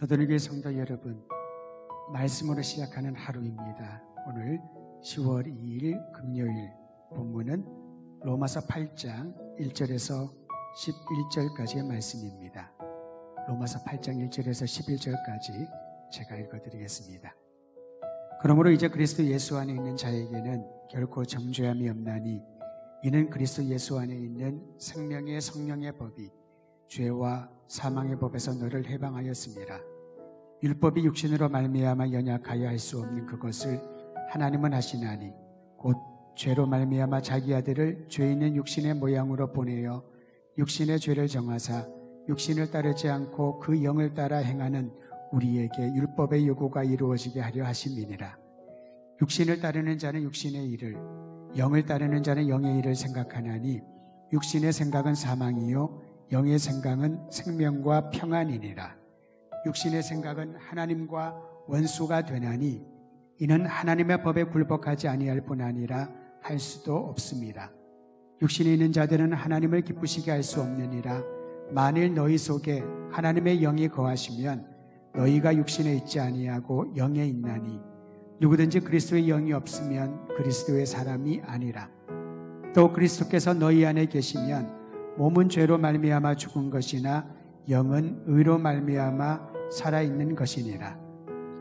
더더욱이 성도 여러분, 말씀으로 시작하는 하루입니다. 오늘 10월 2일 금요일 본문은 로마서 8장 1절에서 11절까지의 말씀입니다. 로마서 8장 1절에서 11절까지 제가 읽어드리겠습니다. 그러므로 이제 그리스도 예수 안에 있는 자에게는 결코 정죄함이 없나니 이는 그리스도 예수 안에 있는 생명의 성령의 법이 죄와 사망의 법에서 너를 해방하였습니다. 율법이 육신으로 말미암아 연약하여 할 수 없는 그것을 하나님은 하시나니 곧 죄로 말미암아 자기 아들을 죄 있는 육신의 모양으로 보내어 육신의 죄를 정하사 육신을 따르지 않고 그 영을 따라 행하는 우리에게 율법의 요구가 이루어지게 하려 하심이니라. 육신을 따르는 자는 육신의 일을, 영을 따르는 자는 영의 일을 생각하나니 육신의 생각은 사망이요 영의 생각은 생명과 평안이니라. 육신의 생각은 하나님과 원수가 되나니 이는 하나님의 법에 굴복하지 아니할 뿐 아니라 할 수도 없습니다. 육신에 있는 자들은 하나님을 기쁘시게 할 수 없느니라. 만일 너희 속에 하나님의 영이 거하시면 너희가 육신에 있지 아니하고 영에 있나니 누구든지 그리스도의 영이 없으면 그리스도의 사람이 아니라. 또 그리스도께서 너희 안에 계시면 몸은 죄로 말미암아 죽은 것이나 영은 의로 말미암아 살아있는 것이니라.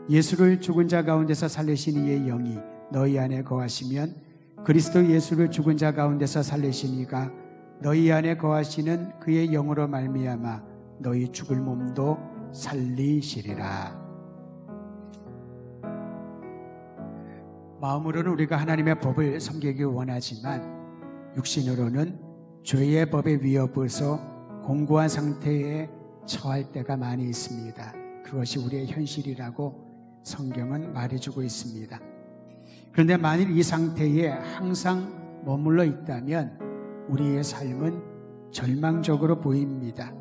예수를 죽은 자 가운데서 살리신 이의 영이 너희 안에 거하시면 그리스도 예수를 죽은 자 가운데서 살리신 이가 너희 안에 거하시는 그의 영으로 말미암아 너희 죽을 몸도 살리시리라. 마음으로는 우리가 하나님의 법을 섬기기 원하지만 육신으로는 죄의 법의 위협에서 공고한 상태에 처할 때가 많이 있습니다. 그것이 우리의 현실이라고 성경은 말해주고 있습니다. 그런데 만일 이 상태에 항상 머물러 있다면 우리의 삶은 절망적으로 보입니다.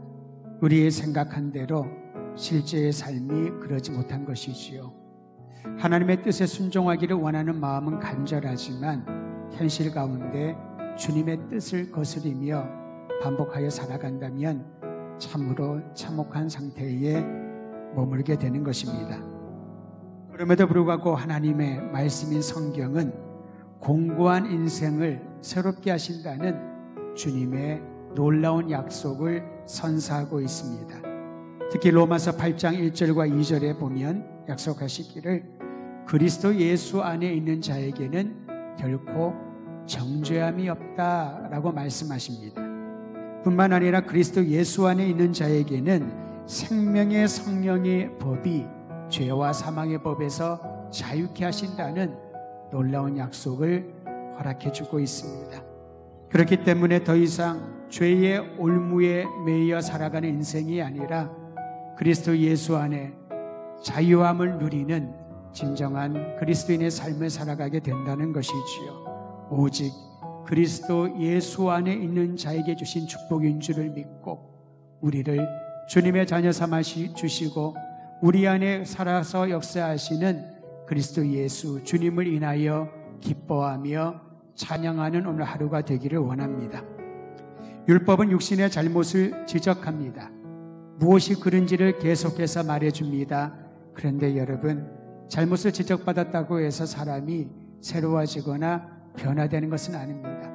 우리의 생각한 대로 실제의 삶이 그러지 못한 것이지요. 하나님의 뜻에 순종하기를 원하는 마음은 간절하지만 현실 가운데 주님의 뜻을 거스리며 반복하여 살아간다면 참으로 참혹한 상태에 머물게 되는 것입니다. 그럼에도 불구하고 하나님의 말씀인 성경은 공고한 인생을 새롭게 하신다는 주님의 놀라운 약속을 선사하고 있습니다. 특히 로마서 8장 1절과 2절에 보면 약속하시기를 그리스도 예수 안에 있는 자에게는 결코 정죄함이 없다라고 말씀하십니다. 뿐만 아니라 그리스도 예수 안에 있는 자에게는 생명의 성령의 법이 죄와 사망의 법에서 자유케 하신다는 놀라운 약속을 허락해 주고 있습니다. 그렇기 때문에 더 이상 죄의 올무에 매여 살아가는 인생이 아니라 그리스도 예수 안에 자유함을 누리는 진정한 그리스도인의 삶을 살아가게 된다는 것이지요. 오직 그리스도 예수 안에 있는 자에게 주신 축복인 줄을 믿고 우리를 주님의 자녀 삼아 주시고 우리 안에 살아서 역사하시는 그리스도 예수 주님을 인하여 기뻐하며 찬양하는 오늘 하루가 되기를 원합니다. 율법은 육신의 잘못을 지적합니다. 무엇이 그런지를 계속해서 말해줍니다. 그런데 여러분, 잘못을 지적받았다고 해서 사람이 새로워지거나 변화되는 것은 아닙니다.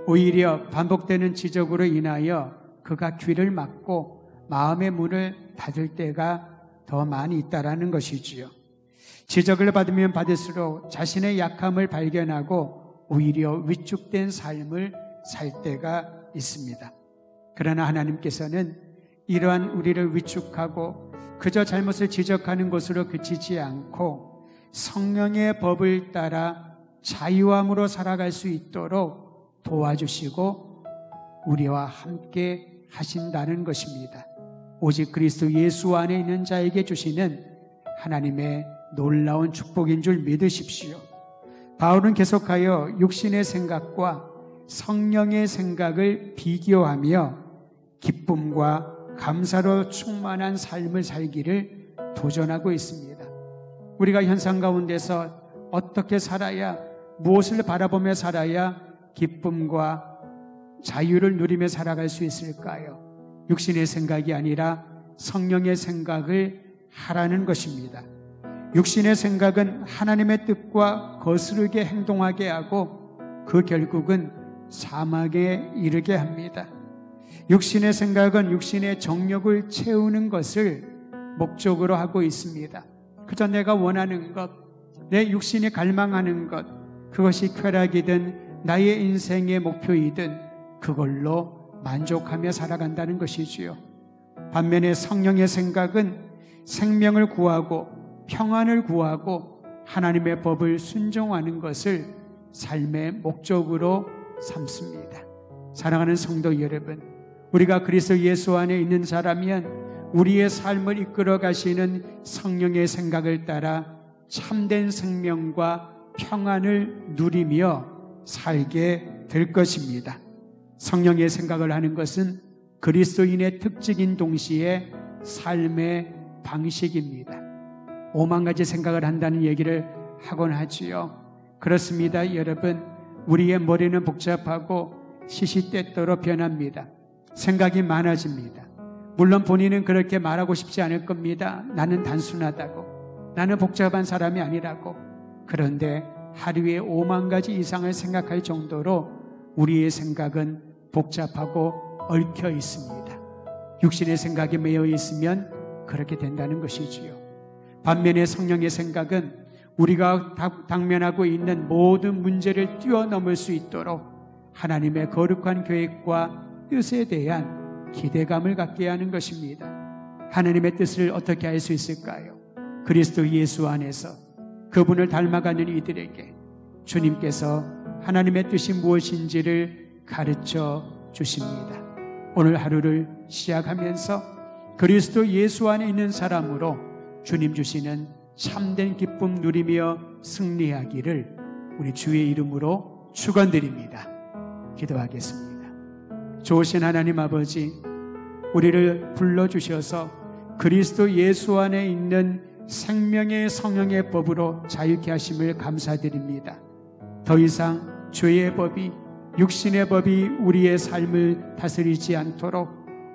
오히려 반복되는 지적으로 인하여 그가 귀를 막고 마음의 문을 닫을 때가 더 많이 있다라는 것이지요. 지적을 받으면 받을수록 자신의 약함을 발견하고 오히려 위축된 삶을 살 때가 있습니다. 그러나 하나님께서는 이러한 우리를 위축하고 그저 잘못을 지적하는 것으로 그치지 않고 성령의 법을 따라 자유함으로 살아갈 수 있도록 도와주시고 우리와 함께 하신다는 것입니다. 오직 그리스도 예수 안에 있는 자에게 주시는 하나님의 놀라운 축복인 줄 믿으십시오. 바울은 계속하여 육신의 생각과 성령의 생각을 비교하며 기쁨과 감사로 충만한 삶을 살기를 도전하고 있습니다. 우리가 현상 가운데서 어떻게 살아야, 무엇을 바라보며 살아야 기쁨과 자유를 누리며 살아갈 수 있을까요? 육신의 생각이 아니라 성령의 생각을 하라는 것입니다. 육신의 생각은 하나님의 뜻과 거스르게 행동하게 하고 그 결국은 사망에 이르게 합니다. 육신의 생각은 육신의 정욕을 채우는 것을 목적으로 하고 있습니다. 그저 내가 원하는 것, 내 육신이 갈망하는 것, 그것이 쾌락이든 나의 인생의 목표이든 그걸로 만족하며 살아간다는 것이지요. 반면에 성령의 생각은 생명을 구하고 평안을 구하고 하나님의 법을 순종하는 것을 삶의 목적으로 삼습니다. 사랑하는 성도 여러분, 우리가 그리스도 예수 안에 있는 자라면 우리의 삶을 이끌어 가시는 성령의 생각을 따라 참된 생명과 평안을 누리며 살게 될 것입니다. 성령의 생각을 하는 것은 그리스도인의 특징인 동시에 삶의 방식입니다. 5만 가지 생각을 한다는 얘기를 하곤 하지요. 그렇습니다, 여러분. 우리의 머리는 복잡하고 시시때때로 변합니다. 생각이 많아집니다. 물론 본인은 그렇게 말하고 싶지 않을 겁니다. 나는 단순하다고, 나는 복잡한 사람이 아니라고. 그런데 하루에 5만 가지 이상을 생각할 정도로 우리의 생각은 복잡하고 얽혀 있습니다. 육신의 생각에 매여 있으면 그렇게 된다는 것이지요. 반면에 성령의 생각은 우리가 당면하고 있는 모든 문제를 뛰어넘을 수 있도록 하나님의 거룩한 계획과 뜻에 대한 기대감을 갖게 하는 것입니다. 하나님의 뜻을 어떻게 알 수 있을까요? 그리스도 예수 안에서 그분을 닮아가는 이들에게 주님께서 하나님의 뜻이 무엇인지를 가르쳐 주십니다. 오늘 하루를 시작하면서 그리스도 예수 안에 있는 사람으로 주님 주시는 참된 기쁨 누리며 승리하기를 우리 주의 이름으로 축원드립니다. 기도하겠습니다. 좋으신 하나님 아버지, 우리를 불러주셔서 그리스도 예수 안에 있는 생명의 성령의 법으로 자유케 하심을 감사드립니다. 더 이상 죄의 법이, 육신의 법이 우리의 삶을 다스리지 않도록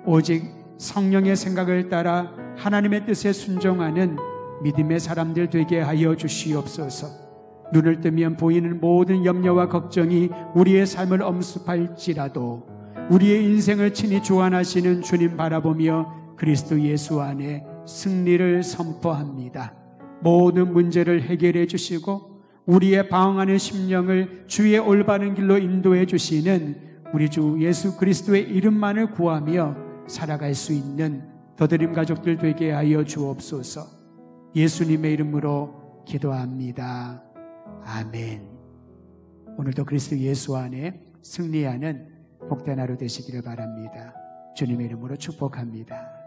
오직 성령의 생각을 따라 하나님의 뜻에 순종하는 믿음의 사람들 되게 하여 주시옵소서. 눈을 뜨면 보이는 모든 염려와 걱정이 우리의 삶을 엄습할지라도 우리의 인생을 친히 주관하시는 주님 바라보며 그리스도 예수 안에 승리를 선포합니다. 모든 문제를 해결해 주시고 우리의 방황하는 심령을 주의 올바른 길로 인도해 주시는 우리 주 예수 그리스도의 이름만을 구하며 살아갈 수 있는 더드림 가족들 되게 하여 주옵소서. 예수님의 이름으로 기도합니다. 아멘. 오늘도 그리스도 예수 안에 승리하는 복된 하루 되시기를 바랍니다. 주님의 이름으로 축복합니다.